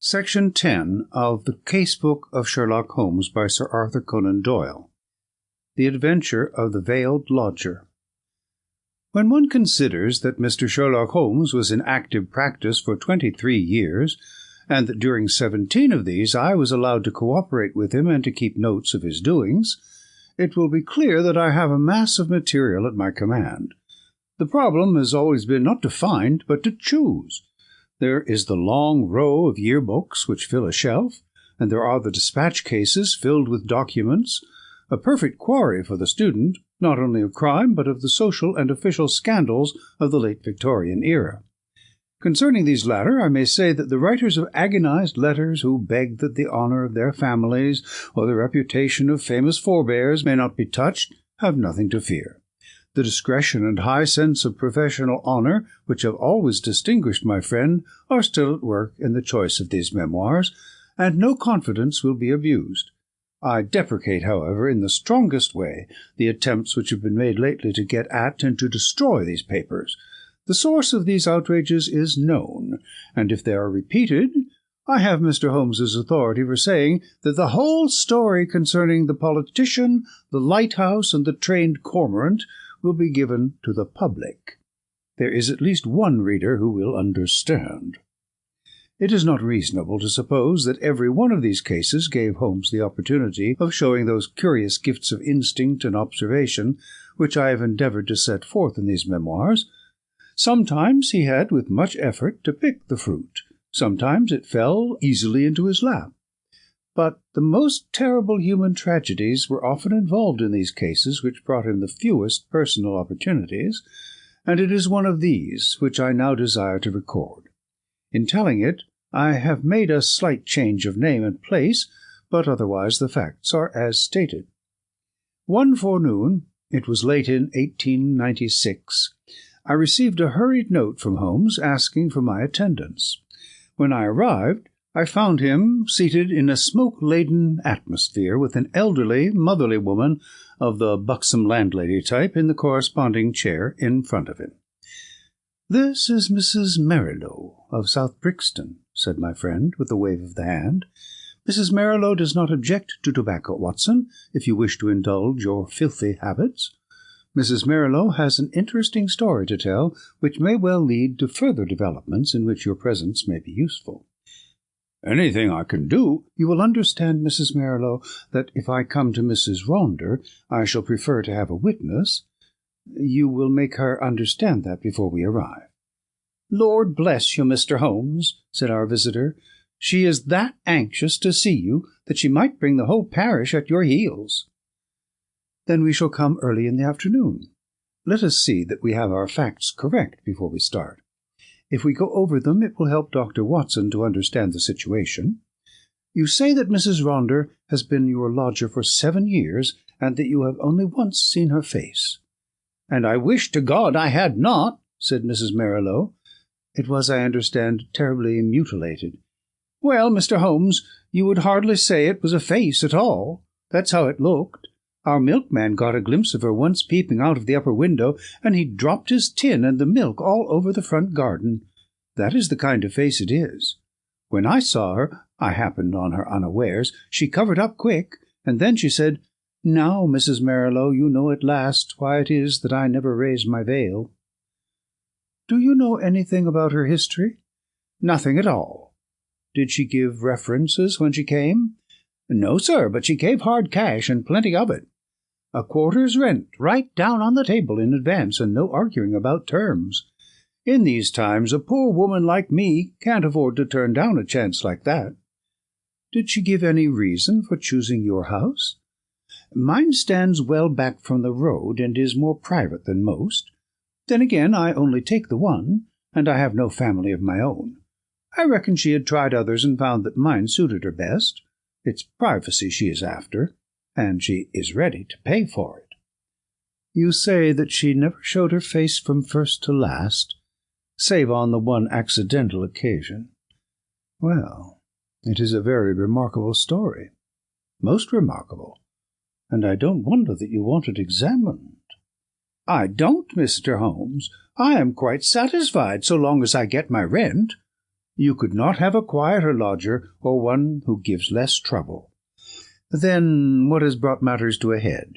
Section 10 of The Casebook of Sherlock Holmes by Sir Arthur Conan Doyle. The Adventure of the Veiled Lodger. When one considers that Mr. Sherlock Holmes was in active practice for 23 years, and that during 17 of these I was allowed to cooperate with him and to keep notes of his doings, it will be clear that I have a mass of material at my command. The problem has always been not to find, but to choose. There is the long row of yearbooks which fill a shelf, and there are the dispatch cases filled with documents, a perfect quarry for the student, not only of crime, but of the social and official scandals of the late Victorian era. Concerning these latter, I may say that the writers of agonized letters who beg that the honour of their families or the reputation of famous forebears may not be touched have nothing to fear. The discretion and high sense of professional honour, which have always distinguished my friend, are still at work in the choice of these memoirs, and no confidence will be abused. I deprecate, however, in the strongest way, the attempts which have been made lately to get at and to destroy these papers. The source of these outrages is known, and if they are repeated, I have Mr. Holmes's authority for saying that the whole story concerning the politician, the lighthouse, and the trained cormorant will be given to the public. There is at least one reader who will understand. It is not reasonable to suppose that every one of these cases gave Holmes the opportunity of showing those curious gifts of instinct and observation which I have endeavoured to set forth in these memoirs. Sometimes he had, with much effort, to pick the fruit. Sometimes it fell easily into his lap. But the most terrible human tragedies were often involved in these cases which brought him the fewest personal opportunities, and it is one of these which I now desire to record. In telling it, I have made a slight change of name and place, but otherwise the facts are as stated. One forenoon, it was late in 1896, I received a hurried note from Holmes asking for my attendance. When I arrived, I found him seated in a smoke-laden atmosphere with an elderly, motherly woman of the buxom landlady type in the corresponding chair in front of him. "This is Mrs. Merrilow of South Brixton," said my friend, with a wave of the hand. "Mrs. Merrilow does not object to tobacco, Watson, if you wish to indulge your filthy habits. Mrs. Merrilow has an interesting story to tell, which may well lead to further developments in which your presence may be useful." "Anything I can do—" "You will understand, Mrs. Merrilow, that if I come to Mrs. Ronder, I shall prefer to have a witness. You will make her understand that before we arrive." "Lord bless you, Mr. Holmes," said our visitor. "She is that anxious to see you that she might bring the whole parish at your heels." "Then we shall come early in the afternoon. Let us see that we have our facts correct before we start. If we go over them, it will help Dr. Watson to understand the situation. You say that Mrs. Ronder has been your lodger for 7 years, and that you have only once seen her face." "And I wish to God I had not," said Mrs. Merrilow. "It was, I understand, terribly mutilated." "Well, Mr. Holmes, you would hardly say it was a face at all. That's how it looked. Our milkman got a glimpse of her once peeping out of the upper window, and he dropped his tin and the milk all over the front garden. That is the kind of face it is. When I saw her, I happened on her unawares. She covered up quick, and then she said, 'Now, Mrs. Merrilow, you know at last why it is that I never raise my veil.'" "Do you know anything about her history?" "Nothing at all." "Did she give references when she came?" "No, sir, but she gave hard cash, and plenty of it. A quarter's rent right down on the table in advance, and no arguing about terms. In these times a poor woman like me can't afford to turn down a chance like that." "Did she give any reason for choosing your house?" "Mine stands well back from the road, and is more private than most. Then again, I only take the one, and I have no family of my own. I reckon she had tried others and found that mine suited her best. It's privacy she is after, and she is ready to pay for it." "You say that she never showed her face from first to last, save on the one accidental occasion. Well, it is a very remarkable story, most remarkable, and I don't wonder that you want it examined." "I don't, Mr. Holmes. I am quite satisfied so long as I get my rent." You could not have a quieter lodger, or one who gives less trouble. Then what has brought matters to a head?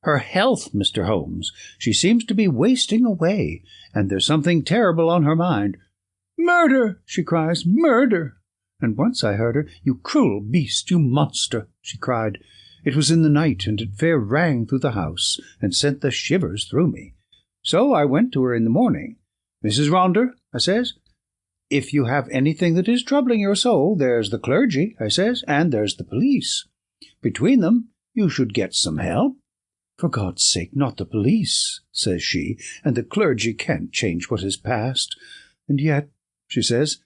Her health, Mr. Holmes. She seems to be wasting away, and there's something terrible on her mind. Murder! She cries. Murder! And once I heard her. You cruel beast, you monster! She cried. It was in the night, and it fair rang through the house, and sent the shivers through me. So I went to her in the morning. Mrs. Ronder, I says, if you have anything that is troubling your soul, there's the clergy, I says, and there's the police. Between them, you should get some help. For God's sake, not the police, says she, and the clergy can't change what is past. And yet, she says,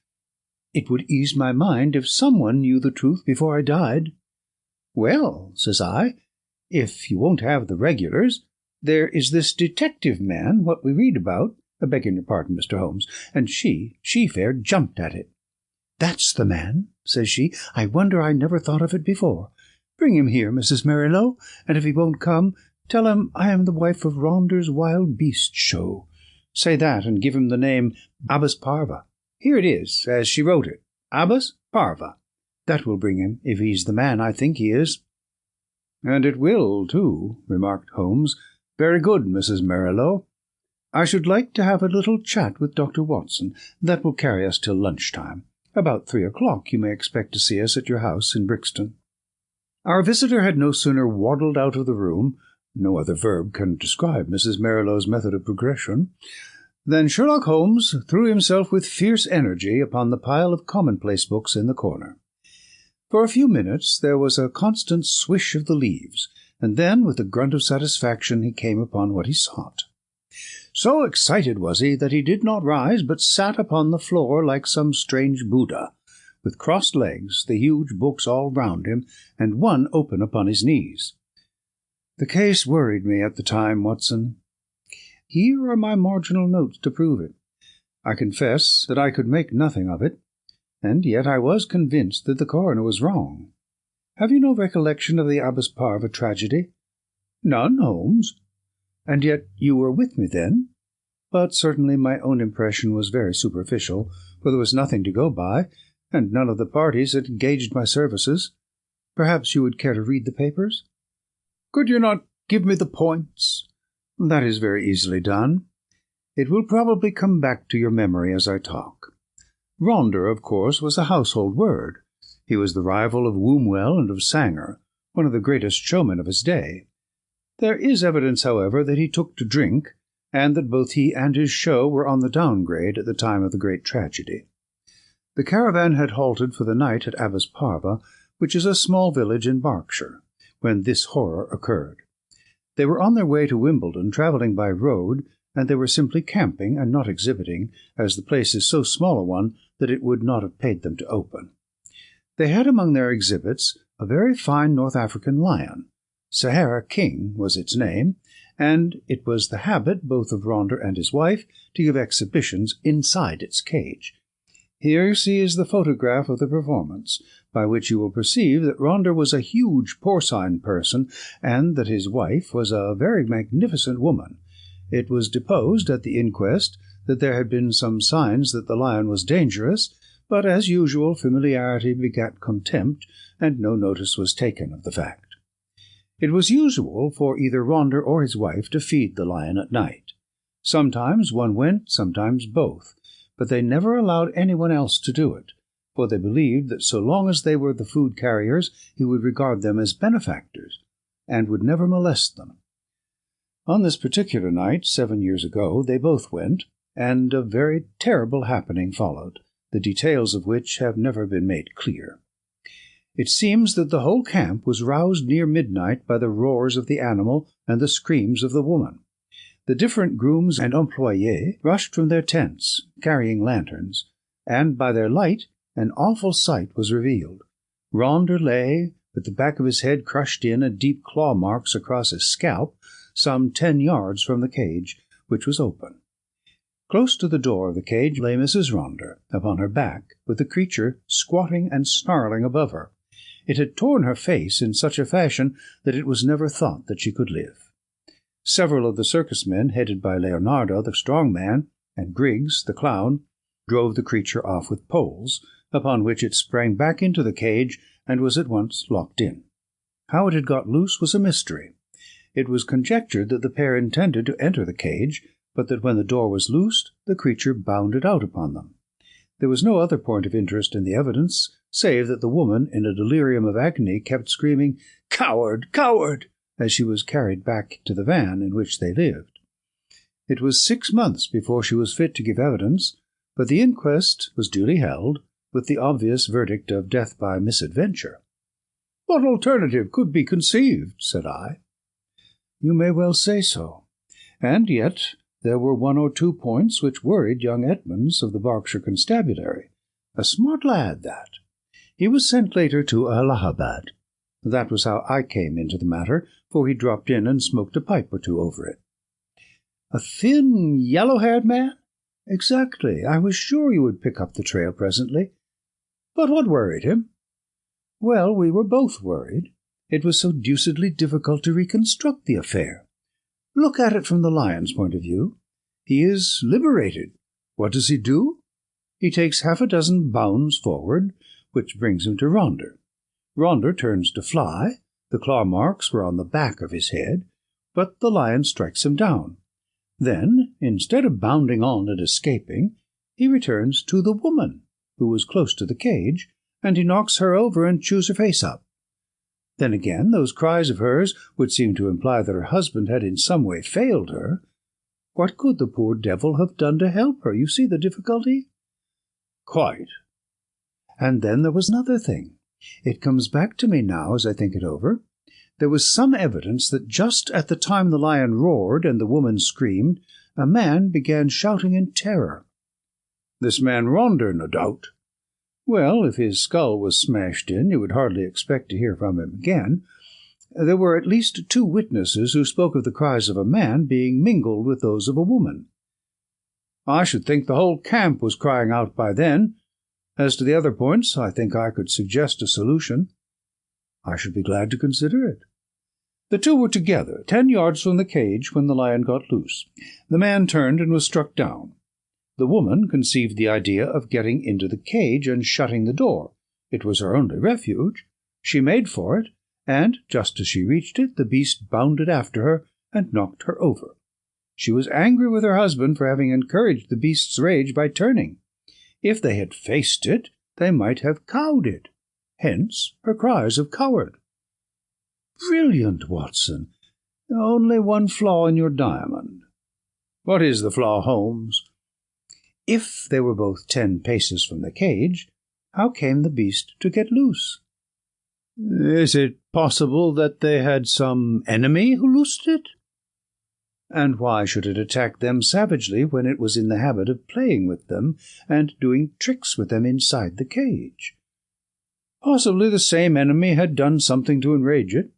it would ease my mind if someone knew the truth before I died. Well, says I, if you won't have the regulars, there is this detective man, what we read about, begging your pardon, Mr. Holmes, and she fair jumped at it. That's the man, says she. I wonder I never thought of it before. Bring him here, Mrs. Merrilow, and if he won't come, tell him I am the wife of Ronder's wild beast show. Say that, and give him the name Abbas Parva. Here it is, as she wrote it, Abbas Parva. That will bring him, if he's the man I think he is. And it will, too, remarked Holmes. Very good, Mrs. Merrilow. I should like to have a little chat with Dr. Watson. That will carry us till lunch-time. About 3 o'clock you may expect to see us at your house in Brixton. Our visitor had no sooner waddled out of the room, no other verb can describe Mrs. Merrilow's method of progression, than Sherlock Holmes threw himself with fierce energy upon the pile of commonplace books in the corner. For a few minutes there was a constant swish of the leaves, and then, with a grunt of satisfaction, he came upon what he sought. So excited was he that he did not rise, but sat upon the floor like some strange Buddha, with crossed legs, the huge books all round him, and one open upon his knees. The case worried me at the time, Watson. Here are my marginal notes to prove it. I confess that I could make nothing of it, and yet I was convinced that the coroner was wrong. Have you no recollection of the Abbas Parva tragedy? None, Holmes. And yet you were with me then? But certainly my own impression was very superficial, for there was nothing to go by, and none of the parties had engaged my services. Perhaps you would care to read the papers? Could you not give me the points? That is very easily done. It will probably come back to your memory as I talk. Ronder, of course, was a household word. He was the rival of Wombwell and of Sanger, one of the greatest showmen of his day. There is evidence, however, that he took to drink, and that both he and his show were on the downgrade at the time of the great tragedy. The caravan had halted for the night at Abbas Parva, which is a small village in Berkshire, when this horror occurred. They were on their way to Wimbledon, travelling by road, and they were simply camping and not exhibiting, as the place is so small a one that it would not have paid them to open. They had among their exhibits a very fine North African lion. Sahara King was its name, and it was the habit both of Ronder and his wife to give exhibitions inside its cage. Here you see is the photograph of the performance, by which you will perceive that Ronder was a huge porcine person, and that his wife was a very magnificent woman. It was deposed at the inquest that there had been some signs that the lion was dangerous, but as usual familiarity begat contempt, and no notice was taken of the fact. It was usual for either Ronder or his wife to feed the lion at night. Sometimes one went, sometimes both, but they never allowed anyone else to do it, for they believed that so long as they were the food carriers he would regard them as benefactors, and would never molest them. On this particular night, 7 years ago, they both went, and a very terrible happening followed, the details of which have never been made clear. It seems that the whole camp was roused near midnight by the roars of the animal and the screams of the woman. The different grooms and employés rushed from their tents, carrying lanterns, and by their light an awful sight was revealed. Ronder lay, with the back of his head crushed in and deep claw marks across his scalp, some 10 yards from the cage, which was open. Close to the door of the cage lay Mrs. Ronder, upon her back, with the creature squatting and snarling above her. It had torn her face in such a fashion that it was never thought that she could live. Several of the circus men, headed by Leonardo, the strong man, and Griggs, the clown, drove the creature off with poles, upon which it sprang back into the cage and was at once locked in. How it had got loose was a mystery. It was conjectured that the pair intended to enter the cage, but that when the door was loosed, the creature bounded out upon them. There was no other point of interest in the evidence, save that the woman, in a delirium of agony, kept screaming, "Coward! Coward!" as she was carried back to the van in which they lived. It was 6 months before she was fit to give evidence, but the inquest was duly held, with the obvious verdict of death by misadventure. "What alternative could be conceived?" said I. "You may well say so. And yet there were 1 or 2 points which worried young Edmonds of the Berkshire Constabulary. A smart lad, that. He was sent later to Allahabad. That was how I came into the matter, for he dropped in and smoked a pipe or two over it." "A thin, yellow-haired man?" "Exactly. I was sure you would pick up the trail presently." "But what worried him?" "Well, we were both worried. It was so deucedly difficult to reconstruct the affair. Look at it from the lion's point of view. He is liberated. What does he do? He takes 6 bounds forward, which brings him to Ronder. Ronder turns to fly. The claw marks were on the back of his head, but the lion strikes him down. Then, instead of bounding on and escaping, he returns to the woman, who was close to the cage, and he knocks her over and chews her face up. Then again, those cries of hers would seem to imply that her husband had in some way failed her. What could the poor devil have done to help her? You see the difficulty?" "Quite." "And then there was another thing. It comes back to me now as I think it over. There was some evidence that just at the time the lion roared and the woman screamed, a man began shouting in terror." "This man Ronder, no doubt." "Well, if his skull was smashed in, you would hardly expect to hear from him again. There were at least 2 witnesses who spoke of the cries of a man being mingled with those of a woman." "I should think the whole camp was crying out by then. As to the other points, I think I could suggest a solution." "I should be glad to consider it." "The 2 were together, 10 yards from the cage, when the lion got loose. The man turned and was struck down. The woman conceived the idea of getting into the cage and shutting the door. It was her only refuge. She made for it, and just as she reached it, the beast bounded after her and knocked her over. She was angry with her husband for having encouraged the beast's rage by turning. If they had faced it, they might have cowed it. Hence her cries of coward." "Brilliant, Watson. Only one flaw in your diamond." "What is the flaw, Holmes?" "If they were both 10 paces from the cage, how came the beast to get loose?" "Is it possible that they had some enemy who loosed it?" "And why should it attack them savagely when it was in the habit of playing with them and doing tricks with them inside the cage?" "Possibly the same enemy had done something to enrage it."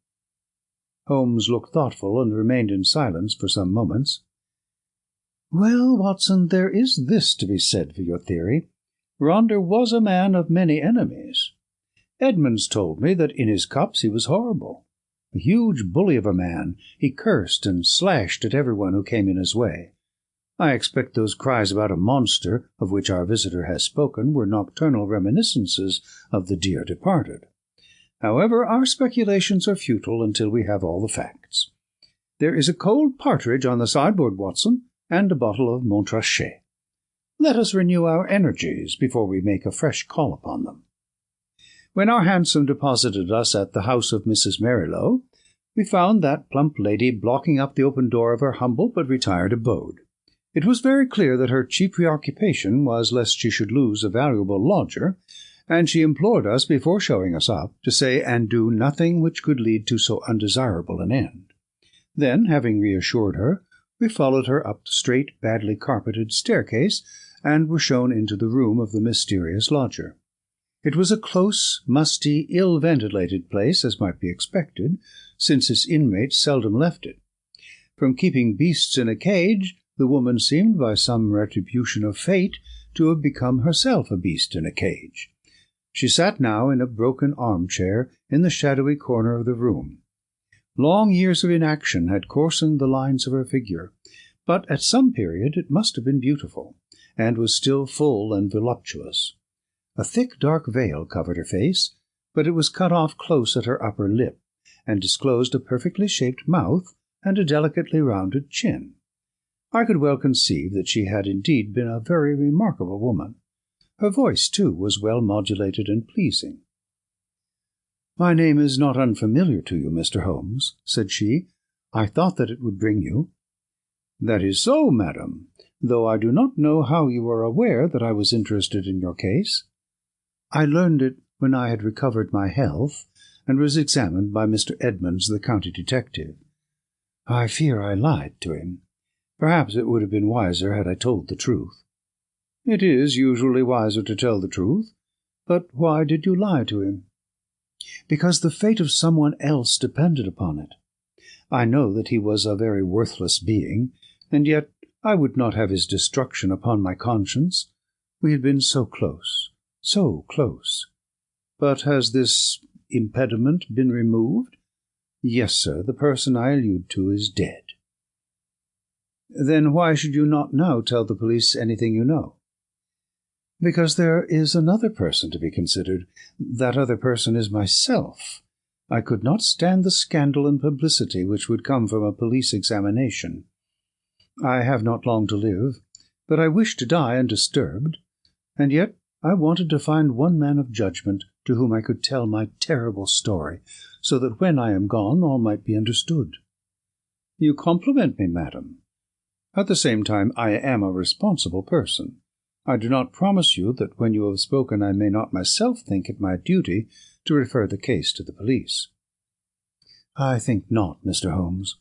Holmes looked thoughtful and remained in silence for some moments. "Well, Watson, there is this to be said for your theory. Ronder was a man of many enemies. Edmonds told me that in his cups he was horrible. A huge bully of a man, he cursed and slashed at everyone who came in his way. I expect those cries about a monster, of which our visitor has spoken, were nocturnal reminiscences of the dear departed. However, our speculations are futile until we have all the facts. There is a cold partridge on the sideboard, Watson, and a bottle of Montrachet. Let us renew our energies before we make a fresh call upon them." When our hansom deposited us at the house of Mrs. Merrilow, we found that plump lady blocking up the open door of her humble but retired abode. It was very clear that her chief preoccupation was lest she should lose a valuable lodger, and she implored us, before showing us up, to say and do nothing which could lead to so undesirable an end. Then, having reassured her, we followed her up the straight, badly carpeted staircase, and were shown into the room of the mysterious lodger. It was a close, musty, ill-ventilated place, as might be expected, since its inmates seldom left it. From keeping beasts in a cage, the woman seemed, by some retribution of fate, to have become herself a beast in a cage. She sat now in a broken armchair in the shadowy corner of the room. Long years of inaction had coarsened the lines of her figure, but at some period it must have been beautiful, and was still full and voluptuous. A thick dark veil covered her face, but it was cut off close at her upper lip, and disclosed a perfectly shaped mouth and a delicately rounded chin. I could well conceive that she had indeed been a very remarkable woman. Her voice, too, was well modulated and pleasing. "My name is not unfamiliar to you, Mr. Holmes," said she. "I thought that it would bring you." "That is so, madam, though I do not know how you are aware that I was interested in your case." "I learned it when I had recovered my health, and was examined by Mr. Edmonds, the county detective. I fear I lied to him. Perhaps it would have been wiser had I told the truth." "It is usually wiser to tell the truth. But why did you lie to him?" "Because the fate of someone else depended upon it. I know that he was a very worthless being, and yet I would not have his destruction upon my conscience. We had been so close, so close." "But has this impediment been removed?" "Yes, sir. The person I allude to is dead." "Then why should you not now tell the police anything you know?" "Because there is another person to be considered. That other person is myself. I could not stand the scandal and publicity which would come from a police examination. I have not long to live, but I wish to die undisturbed, and yet I wanted to find one man of judgment to whom I could tell my terrible story, so that when I am gone all might be understood." "You compliment me, madam. At the same time, I am a responsible person. I do not promise you that when you have spoken I may not myself think it my duty to refer the case to the police." "I think not, Mr. Holmes.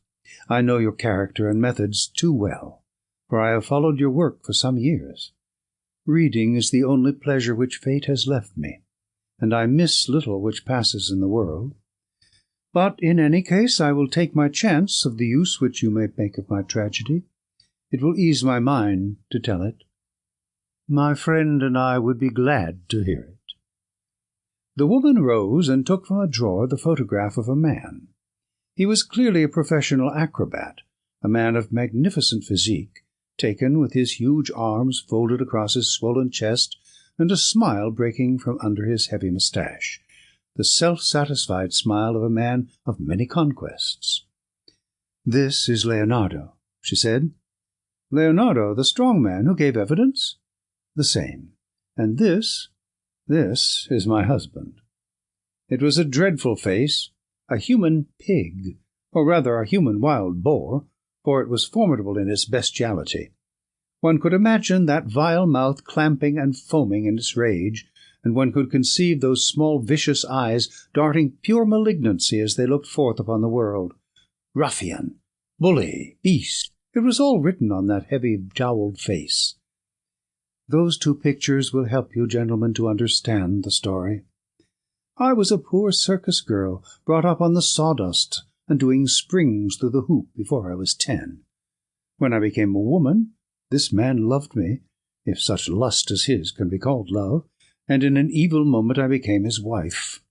I know your character and methods too well, for I have followed your work for some years. Reading is the only pleasure which fate has left me, and I miss little which passes in the world. But in any case I will take my chance of the use which you may make of my tragedy. It will ease my mind to tell it. My friend and I would be glad to hear it." The woman rose and took from a drawer the photograph of a man. He was clearly a professional acrobat, a man of magnificent physique, taken with his huge arms folded across his swollen chest, and a smile breaking from under his heavy moustache, the self-satisfied smile of a man of many conquests. "This is Leonardo," she said. "Leonardo, the strong man who gave evidence?" "The same. And this is my husband." It was a dreadful face, a human pig, or rather a human wild boar, for it was formidable in its bestiality. One could imagine that vile mouth clamping and foaming in its rage, and one could conceive those small vicious eyes darting pure malignancy as they looked forth upon the world. Ruffian, bully, beast, it was all written on that heavy jowled face. Those two pictures will help you, gentlemen, to understand the story. I was a poor circus girl, brought up on the sawdust and doing springs through the hoop before I was 10. When I became a woman, this man loved me, if such lust as his can be called love, and in an evil moment I became his wife.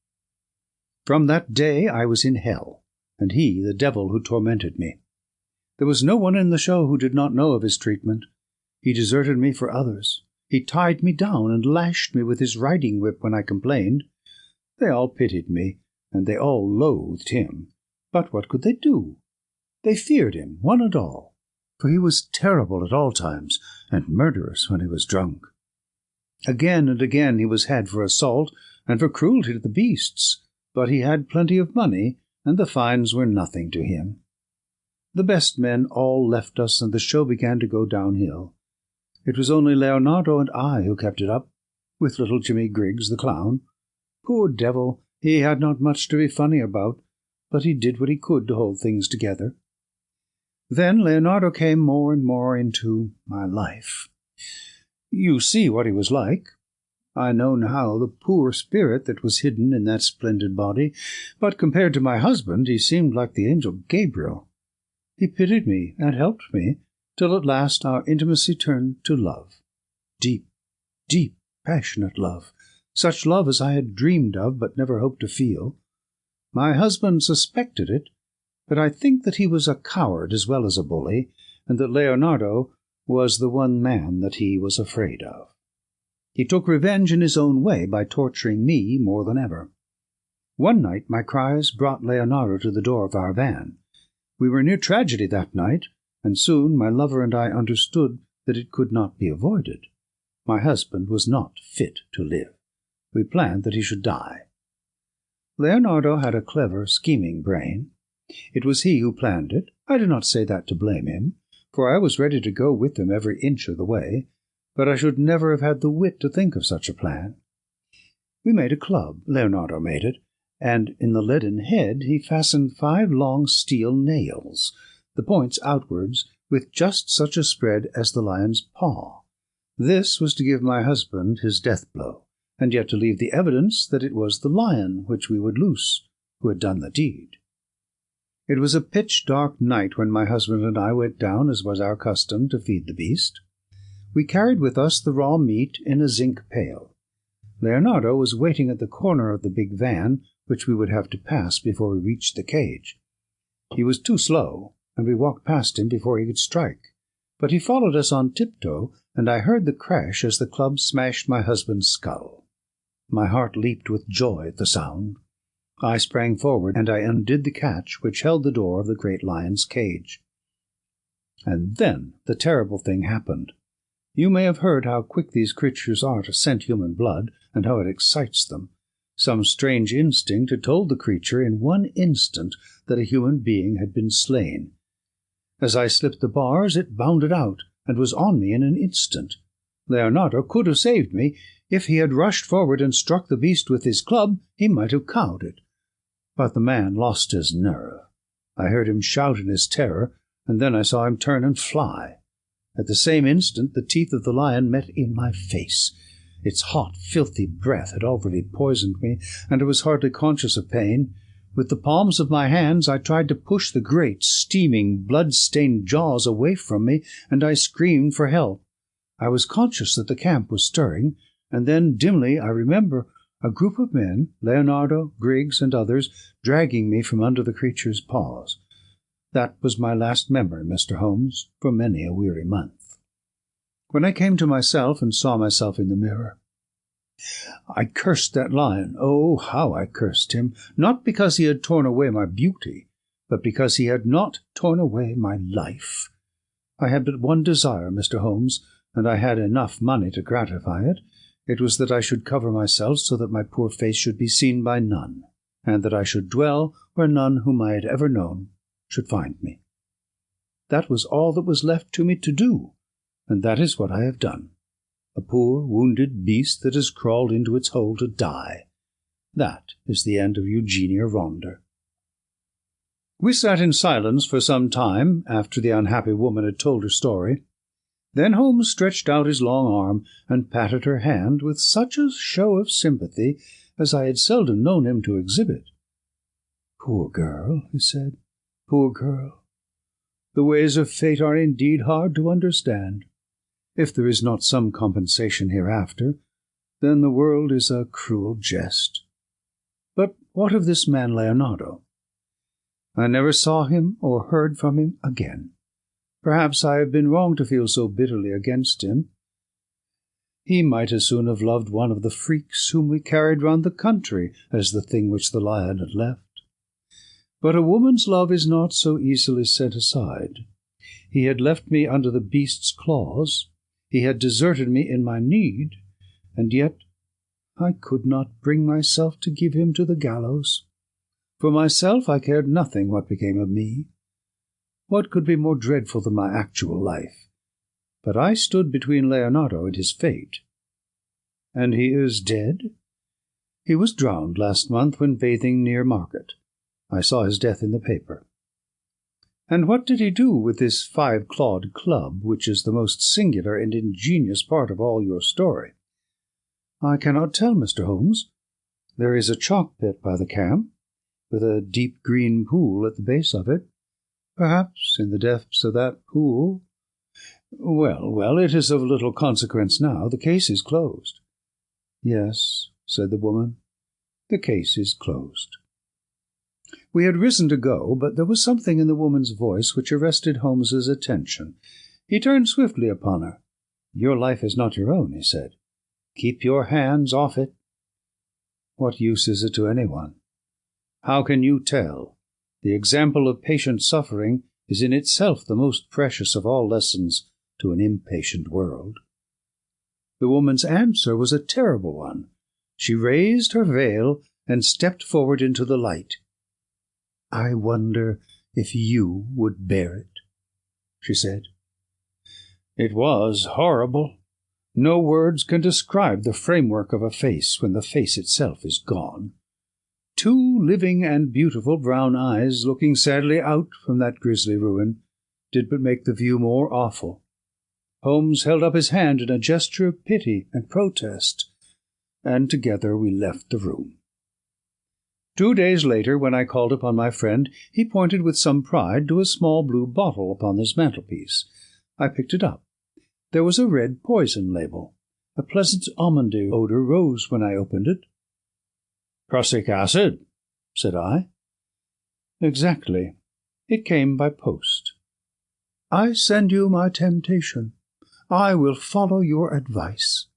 From that day I was in hell, and he the devil who tormented me. There was no one in the show who did not know of his treatment. He deserted me for others. He tied me down and lashed me with his riding whip when I complained. They all pitied me, and they all loathed him. But what could they do? They feared him, one and all, for he was terrible at all times, and murderous when he was drunk. Again and again he was had for assault, and for cruelty to the beasts, but he had plenty of money, and the fines were nothing to him. The best men all left us, and the show began to go downhill. It was only Leonardo and I who kept it up, with little Jimmy Griggs the clown. Poor devil, he had not much to be funny about, but he did what he could to hold things together. Then Leonardo came more and more into my life. You see what he was like. I know now the poor spirit that was hidden in that splendid body, but compared to my husband he seemed like the angel Gabriel. He pitied me and helped me, till at last our intimacy turned to love. Deep, deep, passionate love, such love as I had dreamed of but never hoped to feel. My husband suspected it, but I think that he was a coward as well as a bully, and that Leonardo, was the one man that he was afraid of. He took revenge in his own way by torturing me more than ever. One night my cries brought Leonardo to the door of our van. We were near tragedy that night, and soon my lover and I understood that it could not be avoided. My husband was not fit to live. We planned that he should die. Leonardo had a clever, scheming brain. It was he who planned it. I do not say that to blame him, for I was ready to go with him every inch of the way, but I should never have had the wit to think of such a plan. We made a club, Leonardo made it, and in the leaden head he fastened 5 long steel nails, the points outwards, with just such a spread as the lion's paw. This was to give my husband his death-blow, and yet to leave the evidence that it was the lion which we would loose who had done the deed. It was a pitch-dark night when my husband and I went down, as was our custom, to feed the beast. We carried with us the raw meat in a zinc pail. Leonardo was waiting at the corner of the big van, which we would have to pass before we reached the cage. He was too slow, and we walked past him before he could strike. But he followed us on tiptoe, and I heard the crash as the club smashed my husband's skull. My heart leaped with joy at the sound. I sprang forward, and I undid the catch which held the door of the great lion's cage. And then the terrible thing happened. You may have heard how quick these creatures are to scent human blood, and how it excites them. Some strange instinct had told the creature in one instant that a human being had been slain. As I slipped the bars, it bounded out, and was on me in an instant. Leonardo could have saved me. If he had rushed forward and struck the beast with his club, he might have cowed it. But the man lost his nerve. I heard him shout in his terror, and then I saw him turn and fly. At the same instant the teeth of the lion met in my face. Its hot, filthy breath had already poisoned me, and I was hardly conscious of pain. With the palms of my hands I tried to push the great, steaming, blood-stained jaws away from me, and I screamed for help. I was conscious that the camp was stirring, and then dimly I remember a group of men, Leonardo, Griggs, and others, dragging me from under the creature's paws. That was my last memory, Mr. Holmes, for many a weary month. When I came to myself and saw myself in the mirror, I cursed that lion. Oh, how I cursed him, not because he had torn away my beauty, but because he had not torn away my life. I had but one desire, Mr. Holmes, and I had enough money to gratify it. It was that I should cover myself so that my poor face should be seen by none, and that I should dwell where none whom I had ever known should find me. That was all that was left to me to do, and that is what I have done. A poor, wounded beast that has crawled into its hole to die. That is the end of Eugenia Ronder. We sat in silence for some time after the unhappy woman had told her story. Then Holmes stretched out his long arm and patted her hand with such a show of sympathy as I had seldom known him to exhibit. "Poor girl," he said, "poor girl. The ways of fate are indeed hard to understand. If there is not some compensation hereafter, then the world is a cruel jest. But what of this man Leonardo? I never saw him or heard from him again. Perhaps I have been wrong to feel so bitterly against him. He might as soon have loved one of the freaks whom we carried round the country as the thing which the lion had left. But a woman's love is not so easily set aside. He had left me under the beast's claws. He had deserted me in my need, and yet I could not bring myself to give him to the gallows. For myself I cared nothing what became of me. What could be more dreadful than my actual life? But I stood between Leonardo and his fate. And he is dead? He was drowned last month when bathing near Market. I saw his death in the paper. And what did he do with this 5-clawed club, which is the most singular and ingenious part of all your story? I cannot tell, Mr. Holmes. There is a chalk pit by the camp, with a deep green pool at the base of it. Perhaps in the depths of that pool— Well, it is of little consequence now. The case is closed. Yes, said the woman, the case is closed. We had risen to go, but there was something in the woman's voice which arrested Holmes's attention. He turned swiftly upon her. "Your life is not your own," he said. "Keep your hands off it." "What use is it to anyone?" "How can you tell? The example of patient suffering is in itself the most precious of all lessons to an impatient world." The woman's answer was a terrible one. She raised her veil and stepped forward into the light. "I wonder if you would bear it," she said. It was horrible. No words can describe the framework of a face when the face itself is gone. Two living and beautiful brown eyes looking sadly out from that grisly ruin did but make the view more awful. Holmes held up his hand in a gesture of pity and protest, and together we left the room. 2 days later, when I called upon my friend, he pointed with some pride to a small blue bottle upon his mantelpiece. I picked it up. There was a red poison label. A pleasant almondy odour rose when I opened it. "Prussic acid," said I. "Exactly. It came by post." "I send you my temptation. I will follow your advice."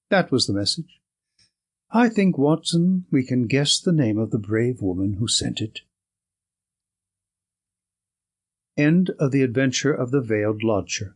That was the message. I think, Watson, we can guess the name of the brave woman who sent it. End of The Adventure of the Veiled Lodger,